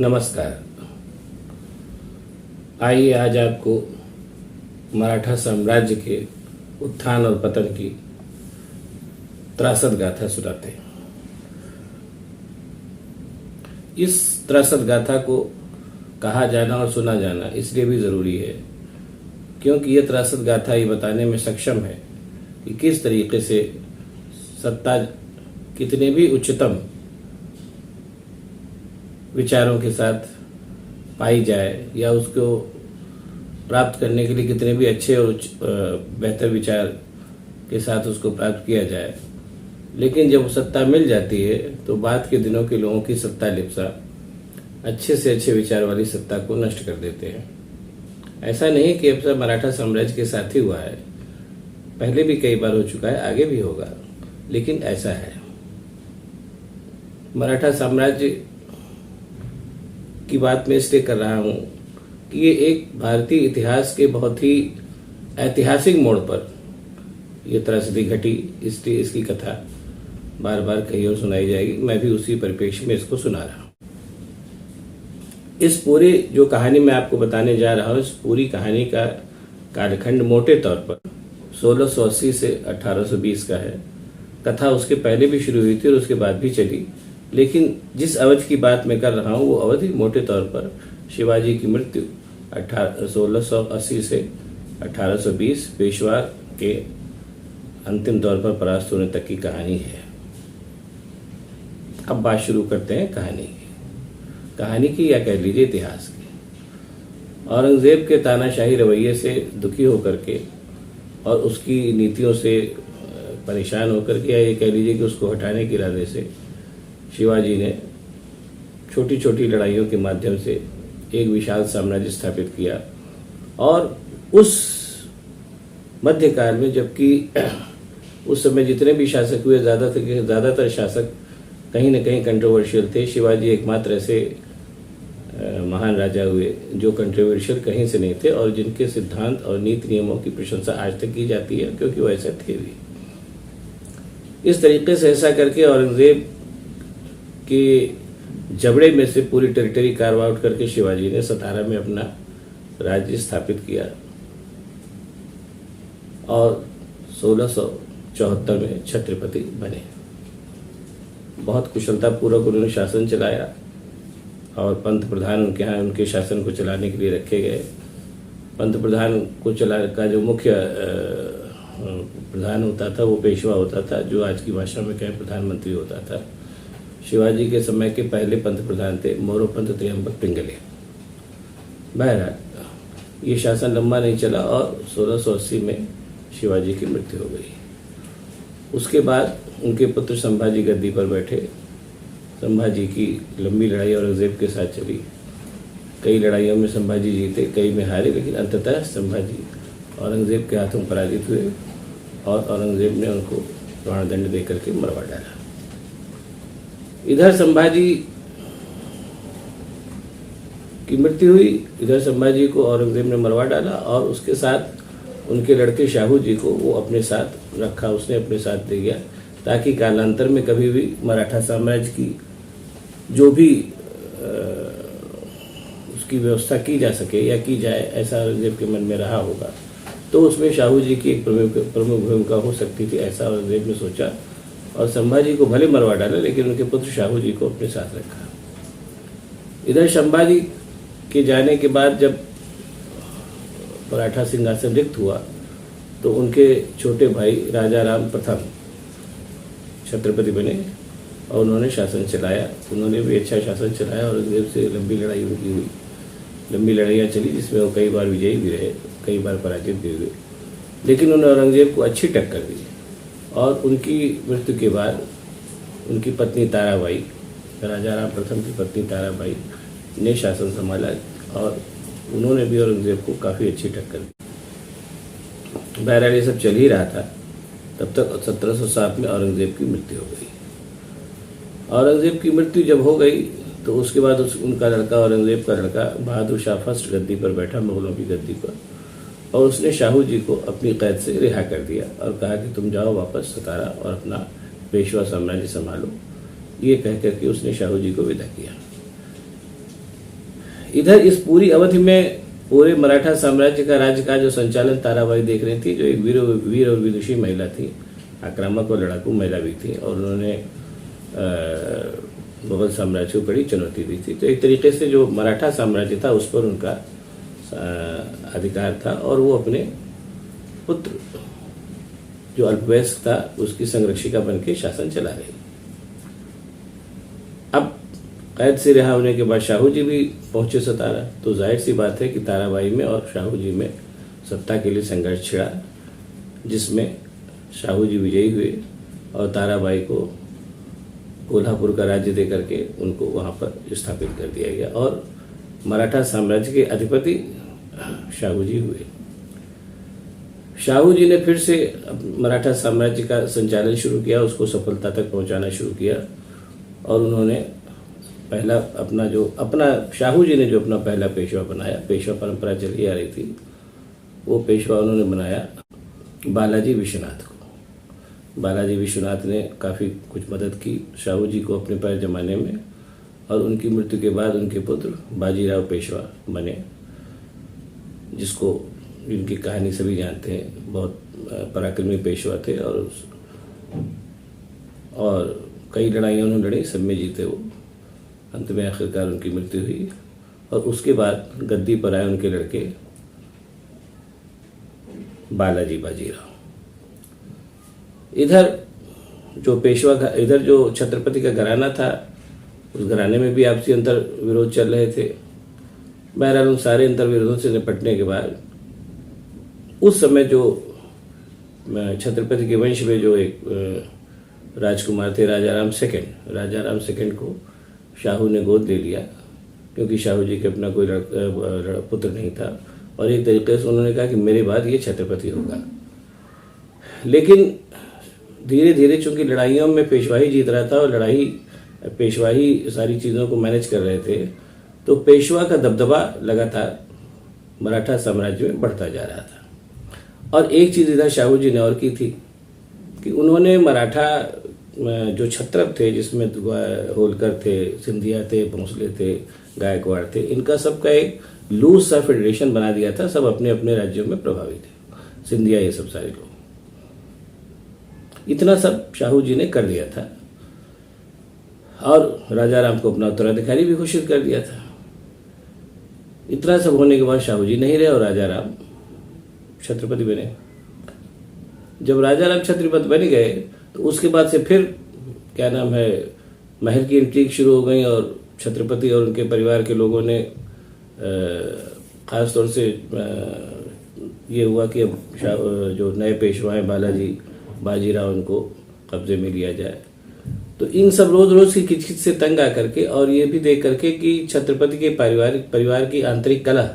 नमस्कार। आइए आज आपको मराठा साम्राज्य के उत्थान और पतन की त्रासद गाथा सुनाते हैं। इस त्रासद गाथा को कहा जाना और सुना जाना इसलिए भी जरूरी है क्योंकि यह त्रासद गाथा ये बताने में सक्षम है कि किस तरीके से सत्ता कितने भी उच्चतम विचारों के साथ पाई जाए या उसको प्राप्त करने के लिए कितने भी अच्छे और बेहतर विचार के साथ उसको प्राप्त किया जाए, लेकिन जब सत्ता मिल जाती है तो बाद के दिनों के लोगों की सत्ता लिप्सा अच्छे से अच्छे विचार वाली सत्ता को नष्ट कर देते हैं। ऐसा नहीं कि अब मराठा साम्राज्य के साथ ही हुआ है, पहले भी कई बार हो चुका है, आगे भी होगा, लेकिन ऐसा है। मराठा साम्राज्य की बात मैं इसलिए कर रहा हूं कि ये एक भारतीय इतिहास के बहुत ही ऐतिहासिक मोड़ पर यह त्रासदी घटी, इसलिए इसकी कथा बार बार कही और सुनाई जाएगी। मैं भी उसी परिप्रेक्ष्य में इसको सुना रहा हूं। इस पूरी जो कहानी मैं आपको बताने जा रहा हूं, इस पूरी कहानी का कालखंड मोटे तौर पर 1680 से 1820 का है। कथा उसके पहले भी शुरू हुई थी और उसके बाद भी चली, लेकिन जिस अवधि की बात मैं कर रहा हूं वो अवधि मोटे तौर पर शिवाजी की मृत्यु 1680 से 1820 पेशवा के अंतिम तौर पर परास्त होने तक की कहानी है। अब बात शुरू करते हैं कहानी की या कह लीजिए इतिहास की। औरंगजेब के तानाशाही रवैये से दुखी होकर के और उसकी नीतियों से परेशान होकर के, या ये कह लीजिए कि उसको हटाने के इरादे से शिवाजी ने छोटी छोटी लड़ाइयों के माध्यम से एक विशाल साम्राज्य स्थापित किया। और उस मध्यकाल में, जबकि उस समय जितने भी शासक हुए ज्यादातर शासक कहीं न कहीं कंट्रोवर्शियल थे, शिवाजी एकमात्र ऐसे महान राजा हुए जो कंट्रोवर्शियल कहीं से नहीं थे और जिनके सिद्धांत और नीति नियमों की प्रशंसा आज तक की जाती है, क्योंकि वो ऐसे थे भी। इस तरीके से ऐसा करके औरंगजेब के जबड़े में से पूरी टेरिटरी कार्व आउट करके शिवाजी ने 17 में अपना राज्य स्थापित किया और 1674 में छत्रपति बने। बहुत कुशलतापूर्वक उन्होंने शासन चलाया और पंत प्रधान उनके यहाँ उनके शासन को चलाने के लिए रखे गए। पंत प्रधान को का जो मुख्य प्रधान होता था वो पेशवा होता था, जो आज की भाषा में कहें प्रधानमंत्री होता था। शिवाजी के समय के पहले पंत प्रधान थे मोरोपंत त्र्यंबक पिंगले। बहरहाल ये शासन लंबा नहीं चला और 1680 में शिवाजी की मृत्यु हो गई। उसके बाद उनके पुत्र संभाजी गद्दी पर बैठे। संभाजी की लंबी लड़ाई औरंगजेब के साथ चली। कई लड़ाइयों में संभाजी जीते, कई में हारे, लेकिन अंततः संभाजी औरंगजेब के हाथों पराजित हुए और औरंगजेब ने उनको प्राणदंड देकर के मरवा डाला। इधर संभाजी की मृत्यु हुई, इधर संभाजी को औरंगजेब ने मरवा डाला और उसके साथ उनके लड़के शाहू जी को वो अपने साथ रखा, उसने अपने साथ दे गया, ताकि कालांतर में कभी भी मराठा साम्राज्य की जो भी उसकी व्यवस्था की जा सके या की जाए, ऐसा औरंगजेब के मन में रहा होगा, तो उसमें शाहू जी की एक प्रमुख भूमिका हो सकती थी, ऐसा औरंगजेब ने सोचा और संभाजी को भले मरवा डाला, लेकिन उनके पुत्र शाहू जी को अपने साथ रखा। इधर संभाजी के जाने के बाद जब मराठा सिंहासन रिक्त हुआ तो उनके छोटे भाई राजा राम प्रथम छत्रपति बने और उन्होंने शासन चलाया। उन्होंने भी अच्छा शासन चलाया। औरंगजेब से लंबी लड़ाई उनकी हुई, लंबी लड़ाइयाँ चली, जिसमें वो कई बार विजयी भी रहे, कई बार पराजित भी हुए, लेकिन उन्होंने औरंगजेब को अच्छी टक्कर दी। और उनकी मृत्यु के बाद उनकी पत्नी ताराबाई, राजा राम प्रथम की पत्नी ताराबाई ने शासन संभाला और उन्होंने भी औरंगजेब को काफ़ी अच्छी टक्कर दी। बहरहाल ये सब चल ही रहा था, तब तक 1707 में औरंगजेब की मृत्यु हो गई। औरंगजेब की मृत्यु जब हो गई तो उसके बाद उनका लड़का, औरंगजेब का लड़का बहादुर शाह फर्स्ट गद्दी पर बैठा, मुगलों की गद्दी पर, और उसने शाहू जी को अपनी कैद से रिहा कर दिया और कहा कि तुम जाओ वापस सतारा और अपना पेशवा साम्राज्य संभालो। ये कह करके उसने शाहू जी को विदा किया। इधर इस पूरी अवधि में पूरे मराठा साम्राज्य का राज्य का जो संचालन ताराबाई देख रही थी, जो एक वीर और विदुषी महिला थी, आक्रामक और लड़ाकू महिला भी थी, और उन्होंने मुगल साम्राज्य को बड़ी चुनौती दी थी। तो एक तरीके से जो मराठा साम्राज्य था उस पर उनका अधिकार था, और वो अपने पुत्र जो अल्पवयस्क था उसकी संरक्षिका बन के शासन चला रही। अब कैद से रिहा होने के बाद शाहू जी भी पहुंचे सतारा, तो जाहिर सी बात है कि ताराबाई में और शाहू जी में सत्ता के लिए संघर्ष छिड़ा, जिसमें शाहू जी विजयी हुए और ताराबाई को कोल्हापुर का राज्य दे करके उनको वहां पर स्थापित कर दिया गया, और मराठा साम्राज्य के अधिपति शाहू जी हुए। शाहू जी ने फिर से मराठा साम्राज्य का संचालन शुरू किया, उसको सफलता तक पहुंचाना शुरू किया, और उन्होंने पहला अपना शाहू जी ने जो अपना पहला पेशवा बनाया, पेशवा परंपरा चली आ रही थी, वो पेशवा उन्होंने बनाया बालाजी विश्वनाथ को। बालाजी विश्वनाथ ने काफ़ी कुछ मदद की शाहू जी को अपने पैर जमाने में, और उनकी मृत्यु के बाद उनके पुत्र बाजीराव पेशवा बने, जिनकी कहानी सभी जानते हैं। बहुत पराक्रमी पेशवा थे, और कई लड़ाइयाँ उन्होंने लड़ी, सब में जीते वो। अंत में आखिरकार उनकी मृत्यु हुई, और उसके बाद गद्दी पर आए उनके लड़के बालाजी बाजीराव। इधर जो छत्रपति का घराना था, उस घराने में भी आपसी अंतर विरोध चल रहे थे। बहरहाल उन सारे अंतर विरोधों से निपटने के बाद उस समय जो छत्रपति के वंश में जो एक राजकुमार थे, राजाराम सेकंड को शाहू ने गोद ले लिया, क्योंकि शाहू जी के अपना कोई पुत्र नहीं था, और एक तरीके से उन्होंने कहा कि मेरे बाद ये छत्रपति होगा। लेकिन धीरे धीरे चूंकि लड़ाइयों में पेशवाही जीत रहा था, और पेशवाही सारी चीज़ों को मैनेज कर रहे थे, तो पेशवा का दबदबा लगातार मराठा साम्राज्य में बढ़ता जा रहा था। और एक चीज़ इधर शाहू जी ने और की थी कि उन्होंने मराठा जो क्षत्रप थे, जिसमें होलकर थे, सिंधिया थे, भोंसले थे, गायकवाड़ थे, इनका सबका एक लूज सा फेडरेशन बना दिया था। सब अपने अपने राज्यों में प्रभावी थे, सिंधिया ये सब सारे लोग। इतना सब शाहू जी ने कर दिया था, और राजाराम को अपना उत्तराधिकारी भी घोषित कर दिया था। इतना सब होने के बाद शाहू जी नहीं रहे, और राजाराम छत्रपति बने। जब राजाराम छत्रपति बन गए, तो उसके बाद से फिर महल की इंट्रिग शुरू हो गई, और छत्रपति और उनके परिवार के लोगों ने खास तौर से ये हुआ कि अब जो नए पेशवा हैं बालाजी बाजीराव, उनको कब्जे में लिया जाए। तो इन सब रोज की किचकिच से तंग आकर के, और ये भी देख करके कि छत्रपति के परिवार की आंतरिक कलह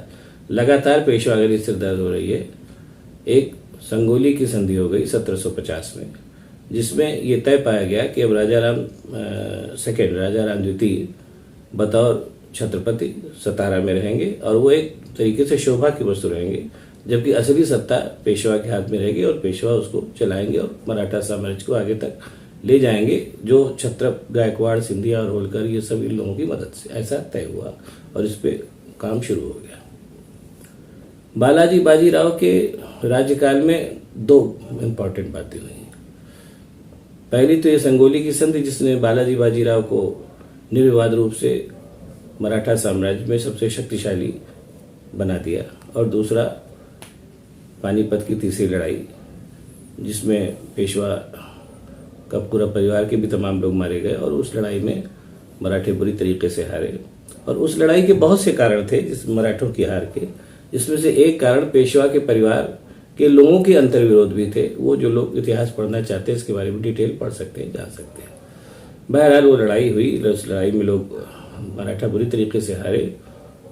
लगातार पेशवागरी से दर्द हो रही है, एक संगोली की संधि हो गई 1750 में, जिसमें ये तय पाया गया कि अब राजाराम द्वितीय बतौर छत्रपति सतारा में रहेंगे, और वो एक तरीके से शोभा की वस्तु रहेंगे, जबकि असली सत्ता पेशवा के हाथ में रहेगी, और पेशवा उसको चलाएंगे और मराठा साम्राज्य को आगे तक ले जाएंगे, जो छत्रप, गायकवाड़, सिंधिया और होलकर, ये सब इन लोगों की मदद से। ऐसा तय हुआ, और इस पे काम शुरू हो गया। बालाजी बाजीराव के राज्यकाल में दो इम्पोर्टेंट बातें हुई। पहली तो ये संगोली की संधि, जिसने बालाजी बाजीराव को निर्विवाद रूप से मराठा साम्राज्य में सबसे शक्तिशाली बना दिया, और दूसरा पानीपत की तीसरी लड़ाई, जिसमें पेशवा का पूरा परिवार के भी तमाम लोग मारे गए, और उस लड़ाई में मराठे बुरी तरीके से हारे। और उस लड़ाई के बहुत से कारण थे जिस मराठों की हार के, जिसमें से एक कारण पेशवा के परिवार के लोगों के अंतर्विरोध भी थे। वो जो लोग इतिहास पढ़ना चाहते हैं इसके बारे में डिटेल पढ़ सकते हैं, जान सकते हैं। बहरहाल वो लड़ाई हुई, उस लड़ाई में लोग मराठा बुरी तरीके से हारे,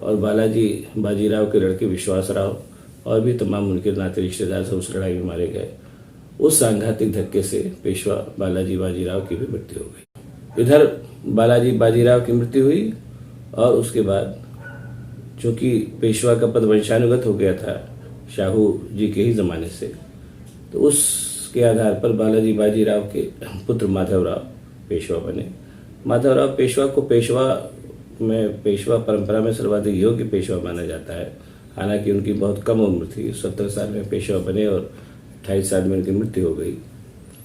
और बालाजी बाजीराव के लड़के विश्वासराव और भी तमाम उनके नाते रिश्तेदार सब उस लड़ाई में मारे गए। उस सांघातिक धक्के से पेशवा बालाजी बाजीराव की भी मृत्यु हो गई। इधर बालाजी बाजीराव की मृत्यु हुई, और उसके बाद चूंकि पेशवा का पद वंशानुगत हो गया था शाहू जी के ही जमाने से, तो उसके आधार पर बालाजी बाजीराव के पुत्र माधवराव पेशवा बने। माधवराव पेशवा को पेशवा में पेशवा परंपरा में सर्वाधिक योग्य पेशवा माना जाता है। हालांकि उनकी बहुत कम उम्र थी, 17 साल में पेशवा बने और 28 साल में उनकी मृत्यु हो गई।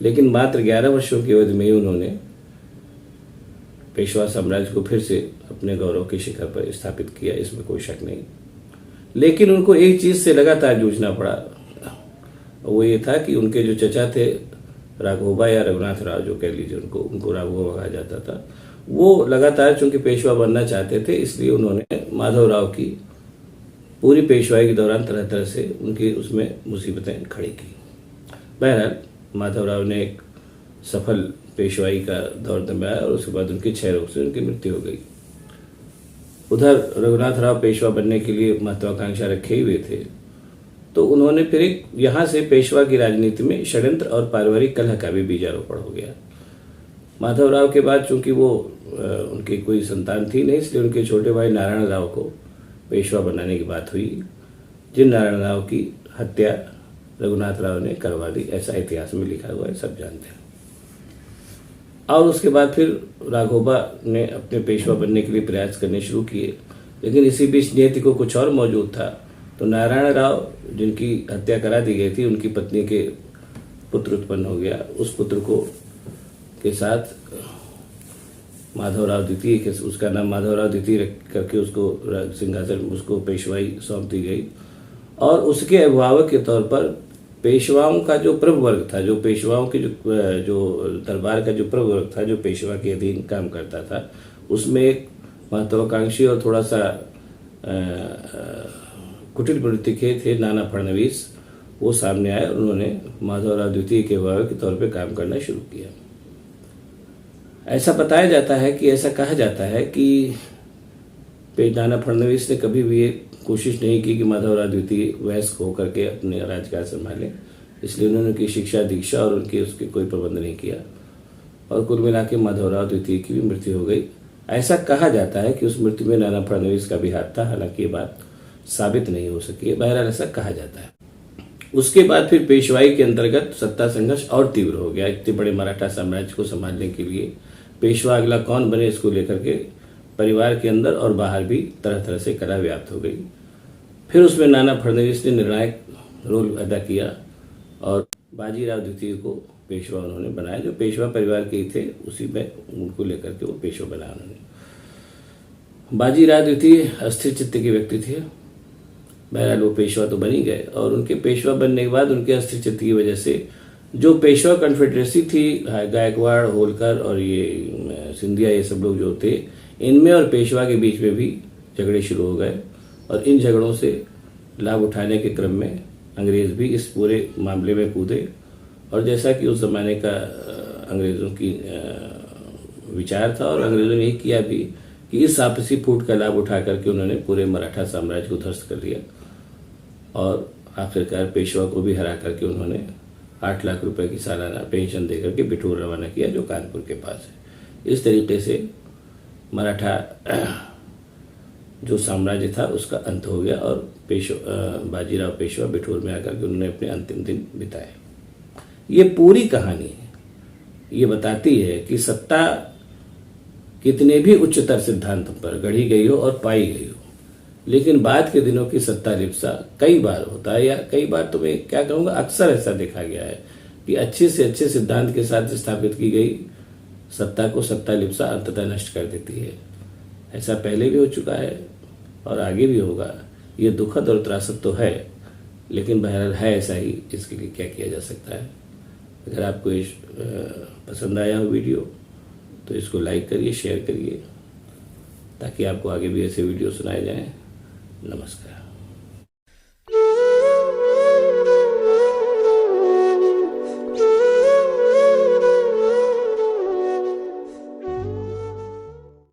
लेकिन मात्र 11 वर्षों की अवधि में ही उन्होंने पेशवा साम्राज्य को फिर से अपने गौरव के शिखर पर स्थापित किया, इसमें कोई शक नहीं। लेकिन उनको एक चीज से लगातार जूझना पड़ा, वो ये था कि उनके जो चचा थे राघोबा या रघुनाथ राव, जो कह लीजिए उनको राघोबा कहा जाता था, वो लगातार चूंकि पेशवा बनना चाहते थे, इसलिए उन्होंने माधव राव की पूरी पेशवाई के दौरान तरह तरह से उनकी उसमें मुसीबतें खड़ी की। बहरहाल माधव राव ने एक सफल पेशवाई का दौर दबाया और उसके बाद उनकी क्षय रोग से उनकी मृत्यु हो गई। उधर रघुनाथ राव पेशवा बनने के लिए महत्वाकांक्षा रखे ही हुए थे, तो उन्होंने फिर एक यहाँ से पेशवा की राजनीति में षड्यंत्र और पारिवारिक कलह का भी बीजारोपण हो गया। माधव राव के बाद चूंकि वो उनकी कोई संतान थी नहीं, इसलिए उनके छोटे भाई नारायण राव को पेशवा बनाने की बात हुई, जिन नारायण राव की हत्या रघुनाथ राव ने करवा दी, ऐसा इतिहास में लिखा हुआ है, सब जानते हैं। और उसके बाद फिर राघोबा ने अपने पेशवा बनने के लिए प्रयास करने शुरू किए, लेकिन इसी बीच नियति को कुछ और मौजूद था। तो नारायण राव जिनकी हत्या करा दी गई थी, उनकी पत्नी के पुत्र उत्पन्न हो गया। उस पुत्र को के साथ माधवराव द्वितीय के, उसका नाम माधवराव द्वितीय करके उसको सिंहासन, उसको पेशवाई सौंप दी गई। और उसके अभिभावक के तौर पर पेशवाओं का जो प्रभु वर्ग था, जो पेशवाओं के जो दरबार का जो प्रभु वर्ग था, जो पेशवा के अधीन काम करता था, उसमें एक महत्वाकांक्षी और थोड़ा सा कुटिल प्रवृत्ति के थे नाना फडणवीस। वो सामने आए और उन्होंने माधवराव द्वितीय के अभिभावक के तौर पर काम करना शुरू किया। ऐसा बताया जाता है कि, ऐसा कहा जाता है कि नाना फडणवीस ने कभी भी ये कोशिश नहीं की कि माधवराव द्वितीय वयस्क होकर के अपने राज्यकाल संभाले, इसलिए उन्होंने उनकी शिक्षा दीक्षा और उनके उसके कोई प्रबंध नहीं किया और कुल मिला के माधवराव द्वितीय की भी मृत्यु हो गई। ऐसा कहा जाता है कि उस मृत्यु में नाना फडणवीस का भी हाथ था, हालांकि ये बात साबित नहीं हो सकी है, बहरहाल ऐसा कहा जाता है। उसके बाद फिर पेशवाई के अंतर्गत सत्ता संघर्ष और तीव्र हो गया। इतने बड़े मराठा साम्राज्य को संभालने के लिए पेशवा अगला कौन बने, इसको लेकर के परिवार के अंदर और बाहर भी तरह तरह से कलह व्याप्त हो गई। फिर उसमें नाना फडणवीस ने निर्णायक रोल अदा किया और बाजीराव द्वितीय को पेशवा उन्होंने बनाया, जो पेशवा परिवार के ही थे, उसी में उनको लेकर के वो पेशवा बनाया उन्होंने। बाजीराव द्वितीय अस्थिर चित्त के व्यक्ति थे, बहरहाल वो पेशवा तो बन ही गए और उनके पेशवा बनने के बाद उनके अस्थिर चित्त की वजह से जो पेशवा कन्फेडरेसी थी, गायकवाड़, होलकर और ये सिंधिया, ये सब लोग जो थे, इनमें और पेशवा के बीच में भी झगड़े शुरू हो गए और इन झगड़ों से लाभ उठाने के क्रम में अंग्रेज भी इस पूरे मामले में कूदे। और जैसा कि उस जमाने का अंग्रेजों की विचार था और अंग्रेजों ने यही किया भी कि इस आपसी फूट का लाभ उठा करके उन्होंने पूरे मराठा साम्राज्य को ध्वस्त कर दिया और आखिरकार पेशवा को भी हरा करके उन्होंने 8 लाख रुपए की सालाना पेंशन देकर के बिठूर रवाना किया, जो कानपुर के पास है। इस तरीके से मराठा जो साम्राज्य था उसका अंत हो गया और बाजीराव पेशवा बिठूर में आकर के उन्होंने अपने अंतिम दिन बिताए। ये पूरी कहानी ये बताती है कि सत्ता कितने भी उच्चतर सिद्धांतों पर गढ़ी गई हो और पाई गई हो, लेकिन बाद के दिनों की सत्ता लिप्सा कई बार होता है, या कई बार तो मैं क्या कहूँगा अक्सर ऐसा देखा गया है कि अच्छे से अच्छे सिद्धांत के साथ स्थापित की गई सत्ता को सत्ता लिप्सा अंततः नष्ट कर देती है। ऐसा पहले भी हो चुका है और आगे भी होगा। ये दुखद और त्रासद तो है, लेकिन बहरहाल है ऐसा ही, इसके लिए क्या किया जा सकता है। अगर आपको पसंद आया हो वीडियो तो इसको लाइक करिए, शेयर करिए, ताकि आपको आगे भी ऐसे वीडियो सुनाए जाएं। नमस्कार।